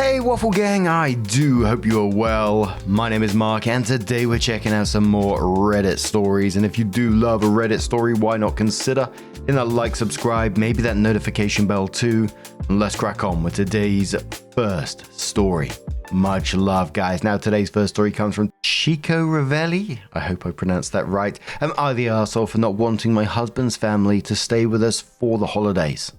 Hey Waffle Gang, I do hope you are well. My name is Mark and today we're checking out some more Reddit stories, and if you do love a Reddit story, why not consider hitting that like, subscribe, maybe that notification bell too, and let's crack on with today's first story. Much love, guys. Now today's first story comes from Chico Ravelli. I hope I pronounced that right. Am I the arsehole for not wanting my husband's family to stay with us for the holidays?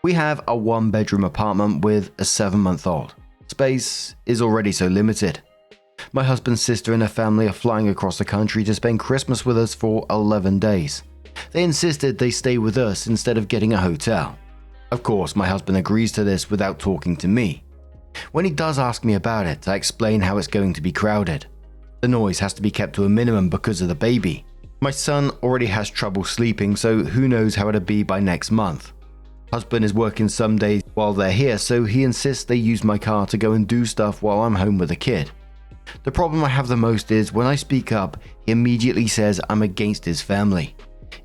We have a one-bedroom apartment with a 7-month-old. Space is already so limited. My husband's sister and her family are flying across the country to spend Christmas with us for 11 days. They insisted they stay with us instead of getting a hotel. Of course, my husband agrees to this without talking to me. When he does ask me about it, I explain how it's going to be crowded. The noise has to be kept to a minimum because of the baby. My son already has trouble sleeping, so who knows how it'll be by next month. Husband is working some days while they're here, so he insists they use my car to go and do stuff while I'm home with the kid. The problem I have the most is when I speak up, he immediately says I'm against his family,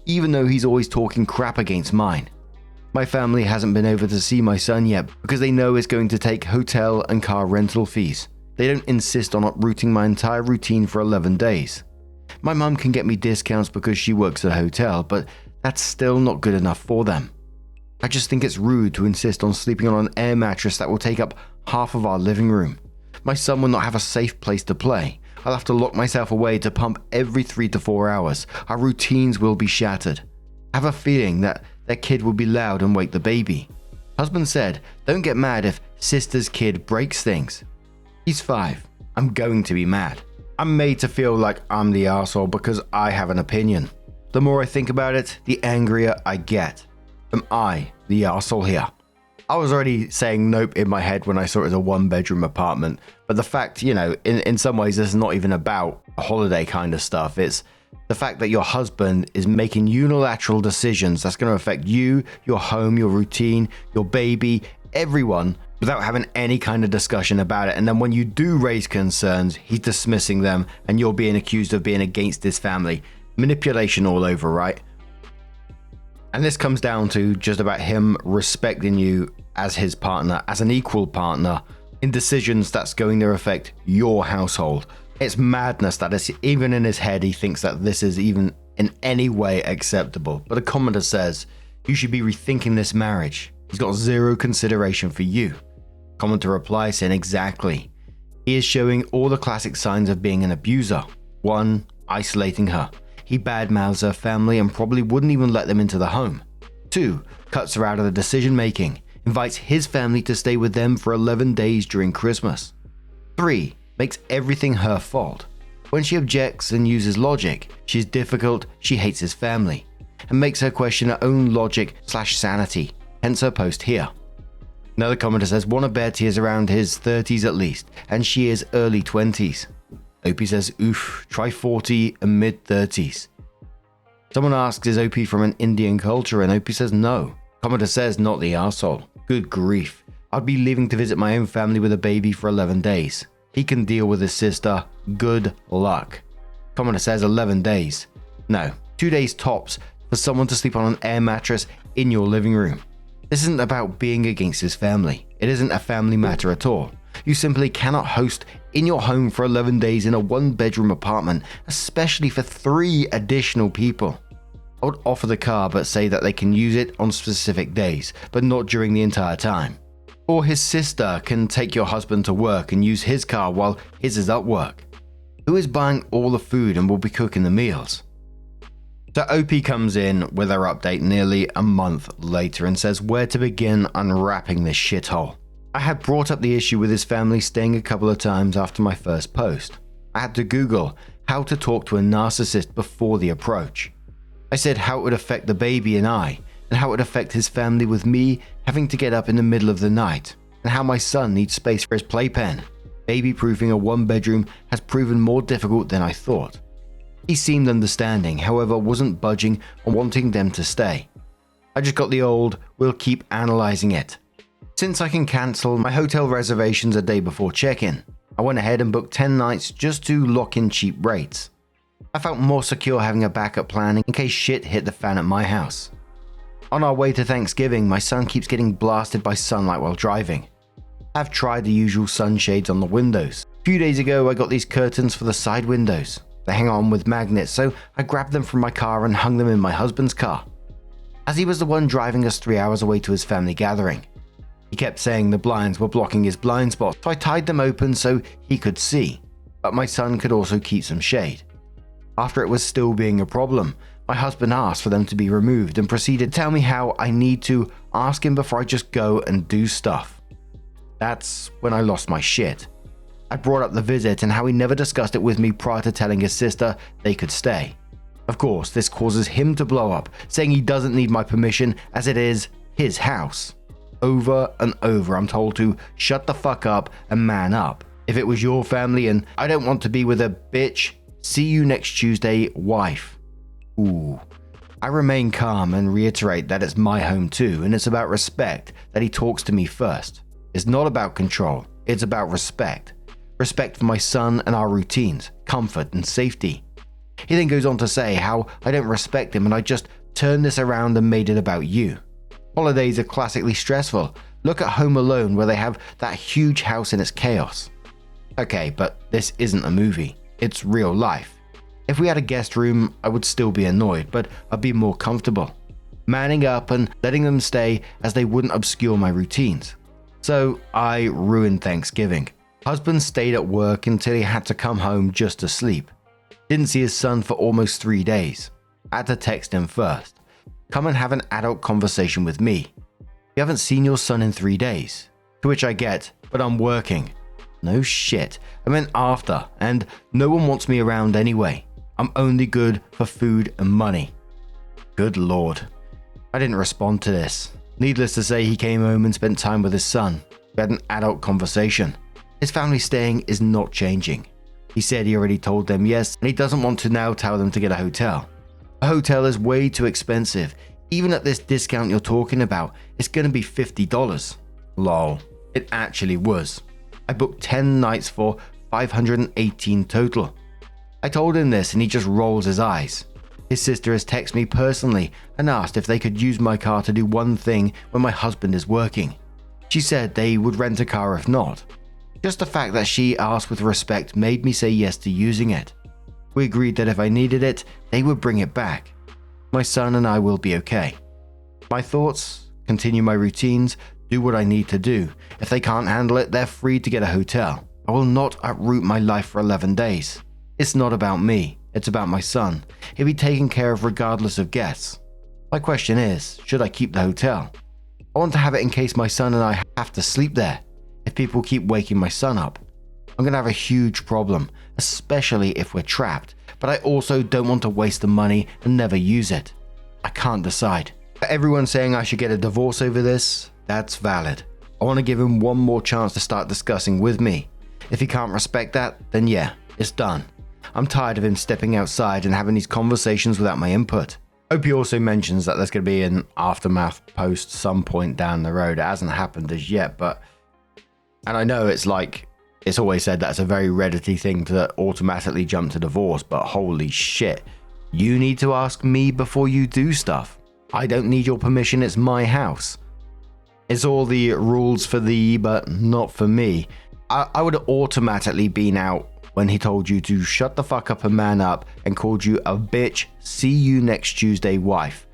even though he's always talking crap against mine. My family hasn't been over to see my son yet because they know it's going to take hotel and car rental fees. They don't insist on uprooting my entire routine for 11 days. My mum can get me discounts because she works at a hotel, but that's still not good enough for them. I just think it's rude to insist on sleeping on an air mattress that will take up half of our living room. My son will not have a safe place to play. I'll have to lock myself away to pump every 3 to 4 hours. Our routines will be shattered. I have a feeling that their kid will be loud and wake the baby. Husband said, don't get mad if sister's kid breaks things. He's 5. I'm going to be mad. I'm made to feel like I'm the arsehole because I have an opinion. The more I think about it, the angrier I get. Am I the arsehole here? I was already saying nope in my head when I saw it as a one-bedroom apartment, but the fact, in some ways this is not even about holiday kind of stuff. It's the fact that your husband is making unilateral decisions that's going to affect you, your home, your routine, your baby, everyone, without having any kind of discussion about it. And then when you do raise concerns, he's dismissing them and you're being accused of being against his family. Manipulation all over, right? And this comes down to just about him respecting you as his partner, as an equal partner, in decisions that's going to affect your household. It's madness that it's even in his head he thinks that this is even in any way acceptable. But a commenter says, you should be rethinking this marriage. He's got zero consideration for you. Commenter replies saying, exactly. He is showing all the classic signs of being an abuser. 1, isolating her. He badmouths her family and probably wouldn't even let them into the home. 2, cuts her out of the decision making, invites his family to stay with them for 11 days during Christmas. 3, makes everything her fault. When she objects and uses logic, she's difficult, she hates his family, and makes her question her own logic/sanity, hence her post here. Another commenter says, wanna bet he is around his 30s at least, and she is early 20s. OP says, oof, try 40 and mid-30s. Someone asks, is OP from an Indian culture? And OP says, no. Commenter says, not the arsehole. Good grief. I'd be leaving to visit my own family with a baby for 11 days. He can deal with his sister. Good luck. Commenter says, 11 days. No, 2 days tops for someone to sleep on an air mattress in your living room. This isn't about being against his family. It isn't a family matter at all. You simply cannot host in your home for 11 days in a one-bedroom apartment, especially for 3 additional people. I would offer the car but say that they can use it on specific days, but not during the entire time. Or his sister can take your husband to work and use his car while his is at work. Who is buying all the food and will be cooking the meals? So OP comes in with her update nearly a month later and says where to begin unwrapping this shithole. I had brought up the issue with his family staying a couple of times after my first post. I had to Google how to talk to a narcissist before the approach. I said how it would affect the baby and I, and how it would affect his family with me having to get up in the middle of the night, and how my son needs space for his playpen. Baby-proofing a one-bedroom has proven more difficult than I thought. He seemed understanding, however wasn't budging on wanting them to stay. I just got the old, we'll keep analyzing it. Since I can cancel my hotel reservations a day before check-in, I went ahead and booked 10 nights just to lock in cheap rates. I felt more secure having a backup plan in case shit hit the fan at my house. On our way to Thanksgiving, my son keeps getting blasted by sunlight while driving. I've tried the usual sunshades on the windows. A few days ago, I got these curtains for the side windows. They hang on with magnets, so I grabbed them from my car and hung them in my husband's car, as he was the one driving us 3 hours away to his family gathering. He kept saying the blinds were blocking his blind spot, so I tied them open so he could see, but my son could also keep some shade. After it was still being a problem, my husband asked for them to be removed and proceeded to tell me how I need to ask him before I just go and do stuff. That's when I lost my shit. I brought up the visit and how he never discussed it with me prior to telling his sister they could stay. Of course, this causes him to blow up, saying he doesn't need my permission as it is his house. Over and over, I'm told to shut the fuck up and man up. If it was your family and I don't want to be with a bitch, see you next Tuesday, wife. Ooh. I remain calm and reiterate that it's my home too, and it's about respect that he talks to me first. It's not about control, it's about respect. Respect for my son and our routines, comfort and safety. He then goes on to say how I don't respect him and I just turned this around and made it about you. Holidays are classically stressful. Look at Home Alone where they have that huge house in its chaos. Okay, but this isn't a movie. It's real life. If we had a guest room, I would still be annoyed, but I'd be more comfortable. Manning up and letting them stay as they wouldn't obscure my routines. So I ruined Thanksgiving. Husband stayed at work until he had to come home just to sleep. Didn't see his son for almost 3 days. I had to text him first. Come and have an adult conversation with me. You haven't seen your son in 3 days. To which I get, but I'm working. No shit. I meant after, and no one wants me around anyway. I'm only good for food and money. Good lord. I didn't respond to this. Needless to say, he came home and spent time with his son. We had an adult conversation. His family staying is not changing. He said he already told them yes, and he doesn't want to now tell them to get a hotel. A hotel is way too expensive. Even at this discount you're talking about, it's gonna be $50. Lol. It actually was. I booked 10 nights for $518 total. I told him this and he just rolls his eyes. His sister has texted me personally and asked if they could use my car to do one thing when my husband is working. She said they would rent a car if not. Just the fact that she asked with respect made me say yes to using it. We agreed that if I needed it, they would bring it back. My son and I will be okay. My thoughts? Continue my routines, do what I need to do. If they can't handle it, they're free to get a hotel. I will not uproot my life for 11 days. It's not about me, it's about my son. He'll be taken care of regardless of guests. My question is, should I keep the hotel? I want to have it in case my son and I have to sleep there. If people keep waking my son up, I'm going to have a huge problem, especially if we're trapped, but I also don't want to waste the money and never use it. I can't decide. Everyone's saying I should get a divorce over this. That's valid. I want to give him one more chance to start discussing with me. If he can't respect that, then yeah, it's done. I'm tired of him stepping outside and having these conversations without my input. Opie also mentions that there's going to be an aftermath post some point down the road. It hasn't happened as yet, but... And I know it's always said that it's a very Reddity thing to automatically jump to divorce, but holy shit. You need to ask me before you do stuff. I don't need your permission, it's my house. It's all the rules for thee, but not for me. I would have automatically been out when he told you to shut the fuck up and man up and called you a bitch, see you next Tuesday wife.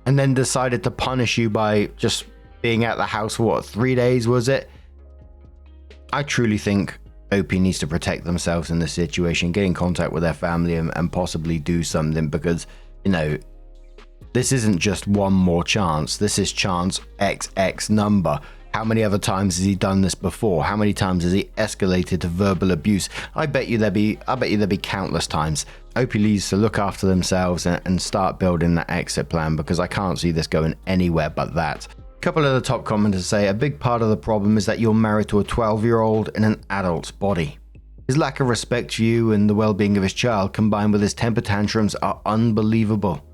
And then decided to punish you by just being at the house for 3 days, was it? I truly think Opie needs to protect themselves in this situation, get in contact with their family and possibly do something because, you know, this isn't just one more chance. This is chance XX number. How many other times has he done this before? How many times has he escalated to verbal abuse? I bet you there'd be countless times. Opie needs to look after themselves and start building that exit plan because I can't see this going anywhere but that. A couple of the top commenters say a big part of the problem is that you're married to a 12-year-old in an adult's body. His lack of respect for you and the well-being of his child combined with his temper tantrums are unbelievable.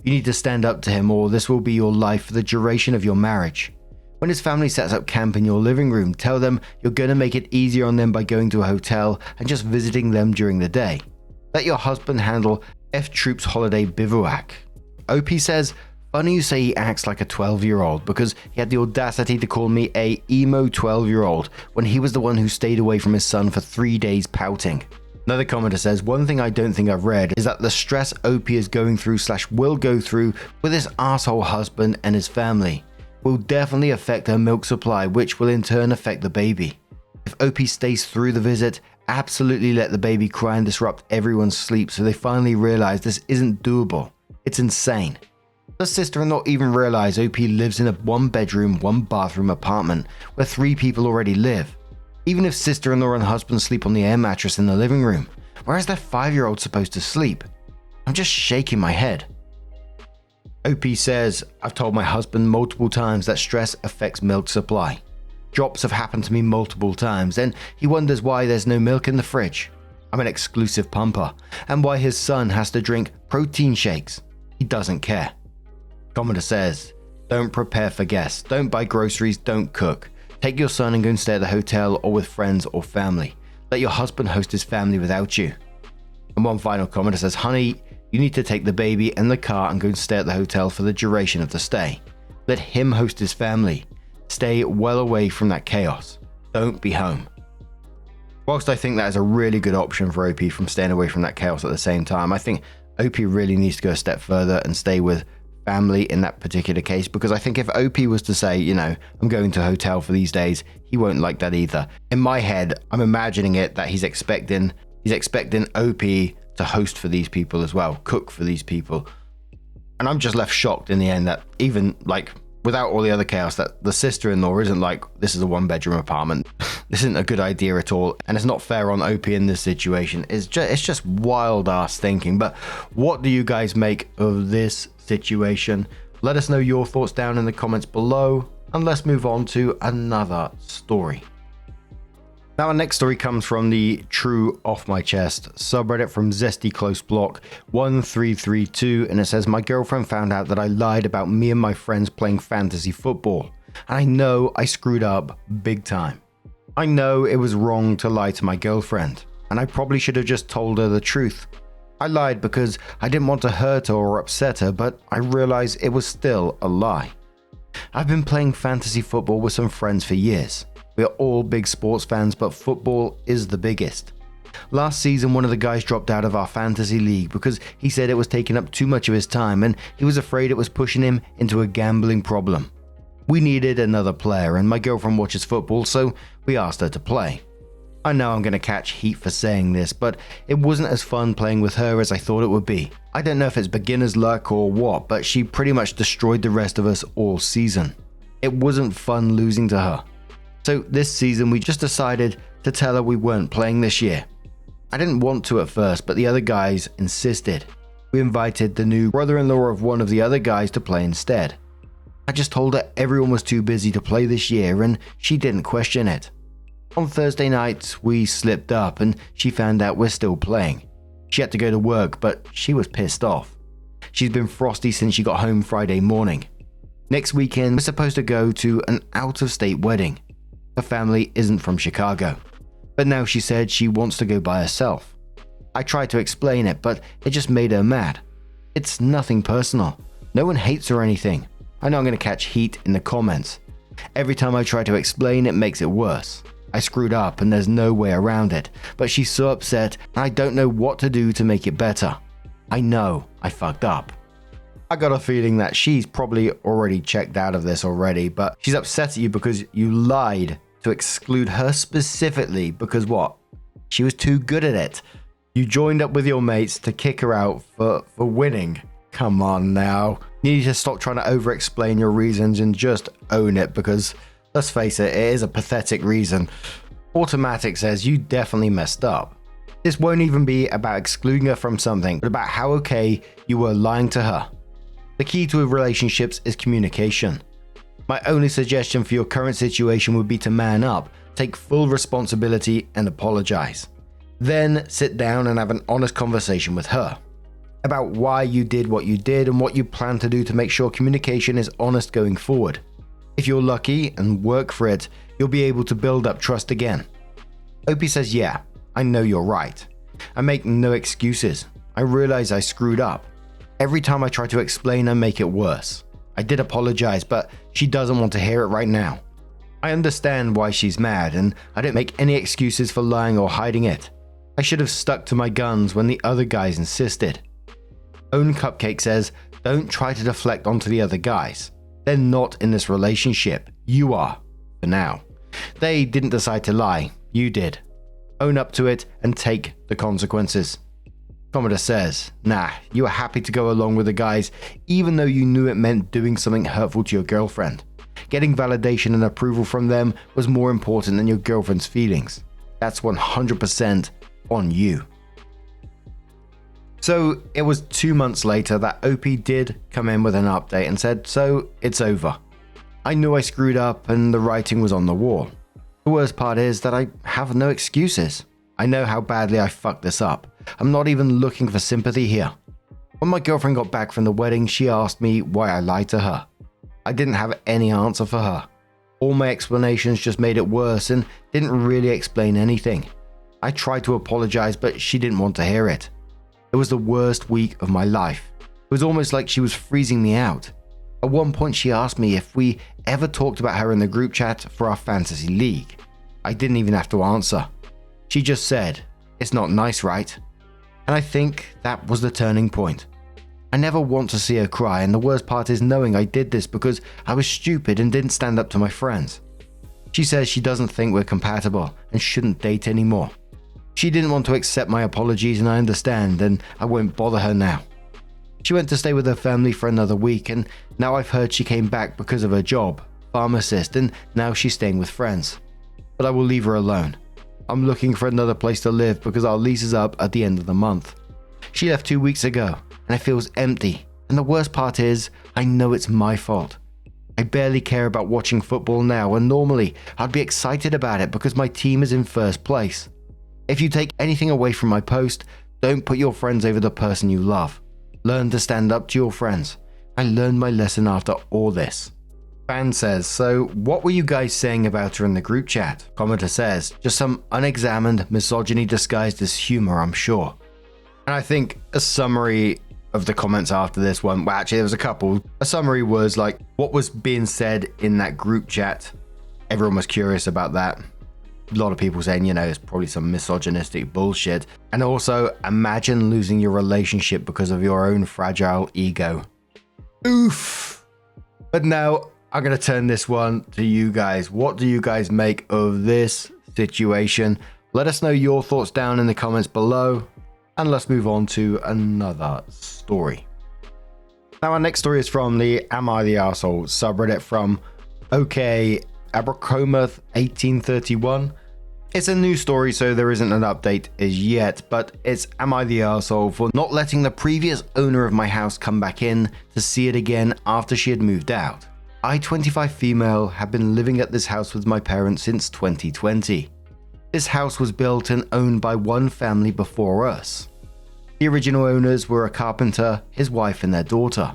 You need to stand up to him or this will be your life for the duration of your marriage. When his family sets up camp in your living room, tell them you're going to make it easier on them by going to a hotel and just visiting them during the day. Let your husband handle F Troops holiday bivouac. OP says, Funny you say he acts like a 12-year-old because he had the audacity to call me a emo 12-year-old when he was the one who stayed away from his son for 3 days pouting. Another commenter says, one thing I don't think I've read is that the stress OP is going through / will go through with his asshole husband and his family will definitely affect her milk supply, which will in turn affect the baby. If OP stays through the visit, absolutely let the baby cry and disrupt everyone's sleep so they finally realize this isn't doable. It's insane. Does sister-in-law even realize OP lives in a 1-bedroom, 1-bathroom apartment where 3 people already live? Even if sister-in-law and husband sleep on the air mattress in the living room, where is their 5-year-old supposed to sleep? I'm just shaking my head. OP says, I've told my husband multiple times that stress affects milk supply. Drops have happened to me multiple times, and he wonders why there's no milk in the fridge. I'm an exclusive pumper, and why his son has to drink protein shakes. He doesn't care. Commenter says, don't prepare for guests, don't buy groceries, don't cook. Take your son and go and stay at the hotel or with friends or family. Let your husband host his family without you. And one final commenter says, honey, you need to take the baby and the car and go and stay at the hotel for the duration of the stay. Let him host his family. Stay well away from that chaos. Don't be home. Whilst I think that is a really good option for OP from staying away from that chaos at the same time, I think OP really needs to go a step further and stay with family in that particular case, because I think if OP was to say, I'm going to a hotel for these days, he won't like that either. In my head, I'm imagining it that he's expecting OP to host for these people as well, cook for these people. And I'm just left shocked in the end that even without all the other chaos, that the sister-in-law isn't like, this is a 1-bedroom apartment. This isn't a good idea at all. And it's not fair on OP in this situation. It's just wild ass thinking. But what do you guys make of this situation? Let us know your thoughts down in the comments below, and let's move on to another story. Now, our next story comes from the True Off My Chest subreddit from Zesty Close Block 1332, and it says, my girlfriend found out that I lied about me and my friends playing fantasy football, and I know I screwed up big time. I know it was wrong to lie to my girlfriend, and I probably should have just told her the truth. I lied because I didn't want to hurt her or upset her, but I realized it was still a lie. I've been playing fantasy football with some friends for years. We are all big sports fans, but football is the biggest. Last season, one of the guys dropped out of our fantasy league because he said it was taking up too much of his time and he was afraid it was pushing him into a gambling problem. We needed another player, and my girlfriend watches football, so we asked her to play. I know I'm going to catch heat for saying this, but it wasn't as fun playing with her as I thought it would be. I don't know if it's beginner's luck or what, but she pretty much destroyed the rest of us all season. It wasn't fun losing to her. So this season we just decided to tell her we weren't playing this year. I didn't want to at first, but the other guys insisted. We invited the new brother-in-law of one of the other guys to play instead. I just told her everyone was too busy to play this year and she didn't question it. On Thursday night we slipped up and she found out we're still playing. She had to go to work, but she was pissed off. She's been frosty since she got home Friday morning. Next weekend we're supposed to go to an out-of-state wedding. Her family isn't from Chicago, but now she said she wants to go by herself. I tried to explain it, but it just made her mad. It's nothing personal. No one hates her or anything. I know I'm going to catch heat in the comments. Every time I try to explain, it makes it worse. I screwed up and there's no way around it, but she's so upset and I don't know what to do to make it better. I know I fucked up. I got a feeling that she's probably already checked out of this already, but she's upset at you because you lied to exclude her specifically because what? She was too good at it. You joined up with your mates to kick her out for winning. Come on now. You need to stop trying to over-explain your reasons and just own it, because let's face it, it is a pathetic reason. Automatic says you definitely messed up. This won't even be about excluding her from something, but about how okay you were lying to her. The key to relationships is communication. My only suggestion for your current situation would be to man up, take full responsibility and apologize. Then sit down and have an honest conversation with her about why you did what you did and what you plan to do to make sure communication is honest going forward. If you're lucky and work for it, you'll be able to build up trust again. Opie says, yeah, I know you're right. I make no excuses. I realize I screwed up. Every time I try to explain, I make it worse. I did apologize, but she doesn't want to hear it right now. I understand why she's mad, and I don't make any excuses for lying or hiding it. I should have stuck to my guns when the other guys insisted. Own Cupcake says, don't try to deflect onto the other guys. They're not in this relationship. You are, for now. They didn't decide to lie. You did. Own up to it and take the consequences. Commodore says, nah, you were happy to go along with the guys even though you knew it meant doing something hurtful to your girlfriend. Getting validation and approval from them was more important than your girlfriend's feelings. That's 100% on you. So it was 2 months later that OP did come in with an update and said, so it's over. I knew I screwed up and the writing was on the wall. The worst part is that I have no excuses. I know how badly I fucked this up. I'm not even looking for sympathy here. When my girlfriend got back from the wedding, she asked me why I lied to her. I didn't have any answer for her. All my explanations just made it worse and didn't really explain anything. I tried to apologize, but she didn't want to hear it. It was the worst week of my life. It was almost like she was freezing me out. At one point she asked me if we ever talked about her in the group chat for our fantasy league. I didn't even have to answer. She just said, it's not nice, right? And I think that was the turning point. I never want to see her cry, and the worst part is knowing I did this because I was stupid and didn't stand up to my friends. She says she doesn't think we're compatible and shouldn't date anymore. She didn't want to accept my apologies, and I understand, and I won't bother her now. She went to stay with her family for another week, and now I've heard she came back because of her job, pharmacist, and now she's staying with friends. But I will leave her alone. I'm looking for another place to live because our lease is up at the end of the month. She left 2 weeks ago, and it feels empty, and the worst part is, I know it's my fault. I barely care about watching football now, and normally I'd be excited about it because my team is in first place. If you take anything away from my post, don't put your friends over the person you love. Learn to stand up to your friends. I learned my lesson after all this. Fan says, so what were you guys saying about her in the group chat? Commenter says, just some unexamined misogyny disguised as humor, I'm sure. And I think a summary of the comments after this one, well, actually there was a couple. A summary was like what was being said in that group chat. Everyone was curious about that. A lot of people saying, it's probably some misogynistic bullshit. And also, imagine losing your relationship because of your own fragile ego. Oof. But now I'm going to turn this one to you guys. What do you guys make of this situation? Let us know your thoughts down in the comments below. And let's move on to another story. Now our next story is from the Am I the Arsehole subreddit from OK Abracomath 1831. It's a new story, so there isn't an update as yet, but it's Am I the Arsehole for not letting the previous owner of my house come back in to see it again after she had moved out. I, 25 female, have been living at this house with my parents since 2020. This house was built and owned by one family before us. The original owners were a carpenter, his wife and their daughter.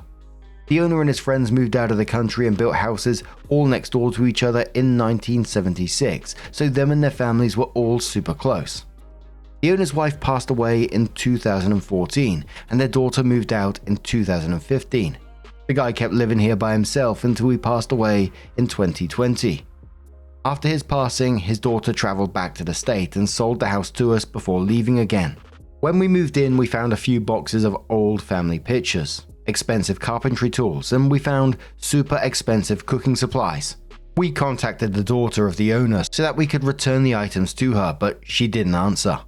The owner and his friends moved out of the country and built houses all next door to each other in 1976, so them and their families were all super close. The owner's wife passed away in 2014 and their daughter moved out in 2015. The guy kept living here by himself until he passed away in 2020. After his passing, his daughter traveled back to the state and sold the house to us before leaving again. When we moved in, we found a few boxes of old family pictures, expensive carpentry tools, and we found super expensive cooking supplies. We contacted the daughter of the owner so that we could return the items to her, but she didn't answer.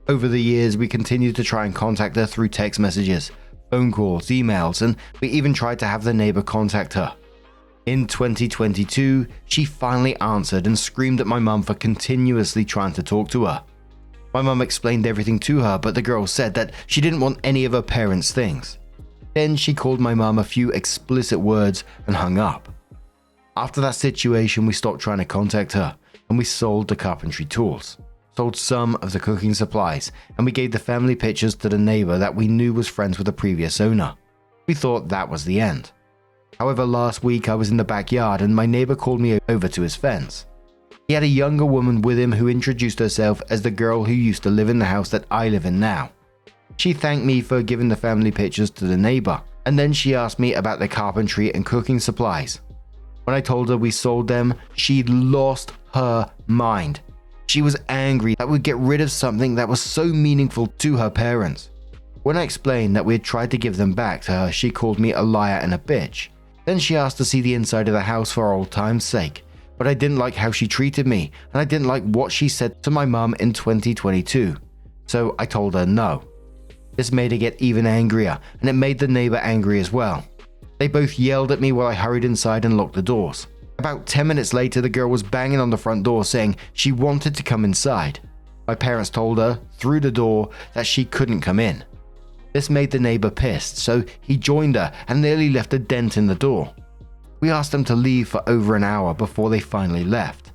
Over the years, we continued to try and contact her through text messages, phone calls, emails, and we even tried to have the neighbor contact her. In 2022, she finally answered and screamed at my mum for continuously trying to talk to her. My mum explained everything to her, but the girl said that she didn't want any of her parents' things. Then she called my mum a few explicit words and hung up. After that situation, we stopped trying to contact her and we sold the carpentry tools, sold some of the cooking supplies, and we gave the family pictures to the neighbor that we knew was friends with the previous owner. We thought that was the end. However, last week I was in the backyard and my neighbor called me over to his fence. He had a younger woman with him who introduced herself as the girl who used to live in the house that I live in now. She thanked me for giving the family pictures to the neighbor, and then she asked me about the carpentry and cooking supplies. When I told her we sold them, she lost her mind. She was angry that we'd get rid of something that was so meaningful to her parents. When I explained that we had tried to give them back to her, she called me a liar and a bitch. Then she asked to see the inside of the house for old time's sake, but I didn't like how she treated me, and I didn't like what she said to my mum in 2022. So I told her no. This made her get even angrier, and it made the neighbor angry as well. They both yelled at me while I hurried inside and locked the doors. About 10 minutes later, the girl was banging on the front door saying she wanted to come inside. My parents told her, through the door, that she couldn't come in. This made the neighbor pissed, so he joined her and nearly left a dent in the door. We asked them to leave for over an hour before they finally left.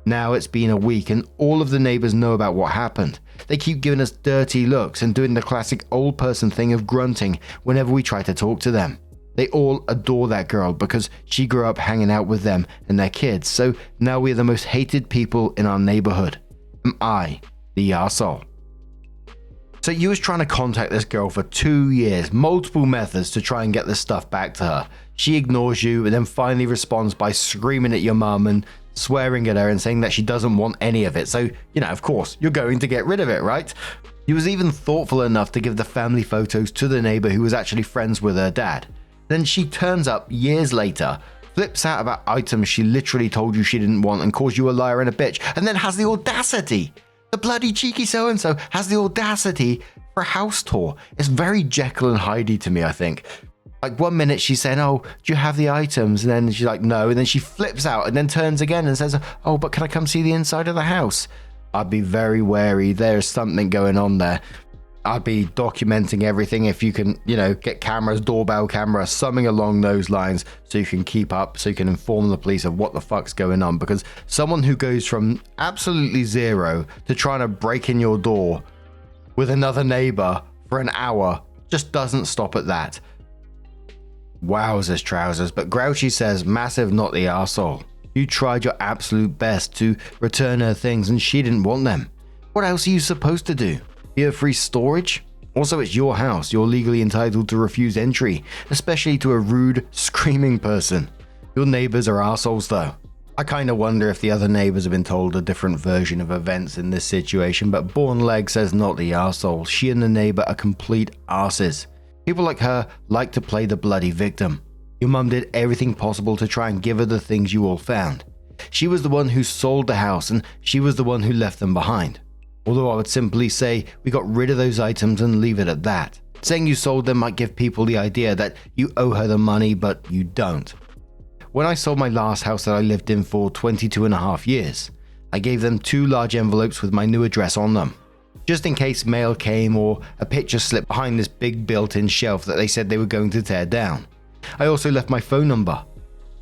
Now it's been a week and all of the neighbors know about what happened. They keep giving us dirty looks and doing the classic old person thing of grunting whenever we try to talk to them. They all adore that girl because she grew up hanging out with them and their kids, so now we're the most hated people in our neighborhood. Am I the arsehole? So you was trying to contact this girl for 2 years, multiple methods to try and get this stuff back to her. She ignores you and then finally responds by screaming at your mum and swearing at her and saying that she doesn't want any of it. So, of course, you're going to get rid of it, right? He was even thoughtful enough to give the family photos to the neighbor who was actually friends with her dad. Then she turns up years later, flips out about items she literally told you she didn't want and calls you a liar and a bitch, and then has the audacity, the bloody cheeky so-and-so has the audacity for a house tour. It's very Jekyll and Hyde to me, I think. Like 1 minute she's saying, oh, do you have the items? And then she's like, no. And then she flips out and then turns again and says, oh, but can I come see the inside of the house? I'd be very wary. There's something going on there. I'd be documenting everything if you can, get cameras, doorbell camera, something along those lines so you can keep up, so you can inform the police of what the fuck's going on. Because someone who goes from absolutely zero to trying to break in your door with another neighbor for an hour just doesn't stop at that. Wowzers trousers, but Grouchy says, massive not the arsehole. You tried your absolute best to return her things and she didn't want them. What else are you supposed to do? Give her free storage? Also, it's your house. You're legally entitled to refuse entry, especially to a rude, screaming person. Your neighbors are assholes though. I kinda wonder if the other neighbors have been told a different version of events in this situation, but Born Leg says not the arsehole. She and the neighbor are complete arses. People like her like to play the bloody victim. Your mum did everything possible to try and give her the things you all found. She was the one who sold the house and she was the one who left them behind. Although I would simply say we got rid of those items and leave it at that. Saying you sold them might give people the idea that you owe her the money, but you don't. When I sold my last house that I lived in for 22.5 years, I gave them 2 large envelopes with my new address on them, just in case mail came or a picture slipped behind this big built-in shelf that they said they were going to tear down. I also left my phone number.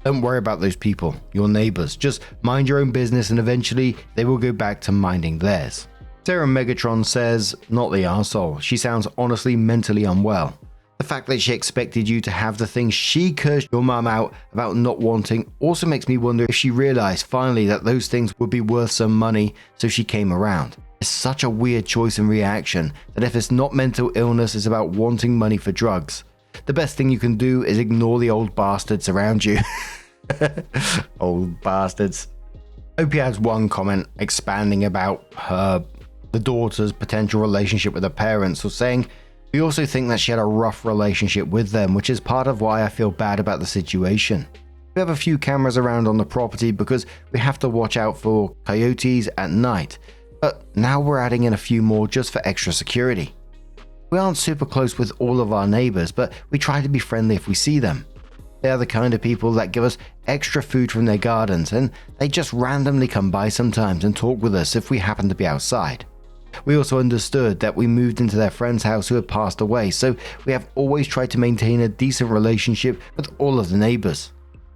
Don't worry about those people, your neighbors. Just mind your own business and eventually they will go back to minding theirs. Sarah Megatron says, not the arsehole. She sounds honestly mentally unwell. The fact that she expected you to have the things she cursed your mum out about not wanting also makes me wonder if she realized finally that those things would be worth some money, so she came around. It's such a weird choice and reaction that if it's not mental illness, it's about wanting money for drugs. The best thing you can do is ignore the old bastards around you. Old bastards. Opie has one comment expanding about the daughter's potential relationship with her parents, or saying, we also think that she had a rough relationship with them, which is part of why I feel bad about the situation. We have a few cameras around on the property because we have to watch out for coyotes at night, but now we're adding in a few more just for extra security. We aren't super close with all of our neighbors, but we try to be friendly if we see them. They are the kind of people that give us extra food from their gardens, and they just randomly come by sometimes and talk with us if we happen to be outside. We also understood that we moved into their friend's house who had passed away, so we have always tried to maintain a decent relationship with all of the neighbors.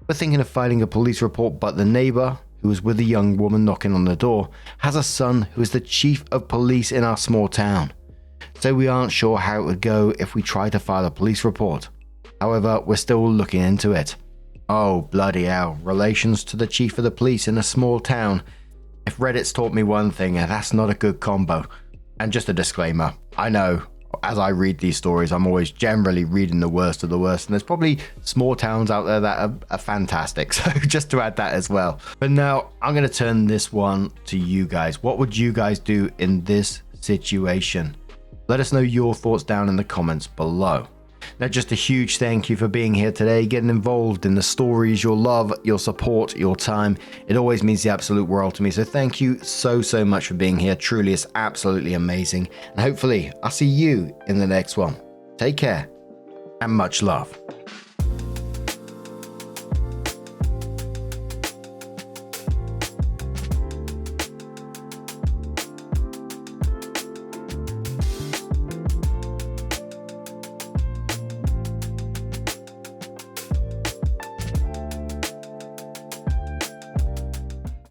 We're thinking of filing a police report, but the neighbor, who was with a young woman knocking on the door, has a son who is the chief of police in our small town. So we aren't sure how it would go if we try to file a police report. However, we're still looking into it. Oh, bloody hell, relations to the chief of the police in a small town. If Reddit's taught me one thing, that's not a good combo. And just a disclaimer, I know as I read these stories, I'm always generally reading the worst of the worst. And there's probably small towns out there that are fantastic. So just to add that as well. But now I'm going to turn this one to you guys. What would you guys do in this situation? Let us know your thoughts down in the comments below. Now, just a huge thank you for being here today, getting involved in the stories, your love, your support, your time. It always means the absolute world to me. So thank you so much for being here. Truly, it's absolutely amazing. And hopefully I'll see you in the next one. Take care and much love.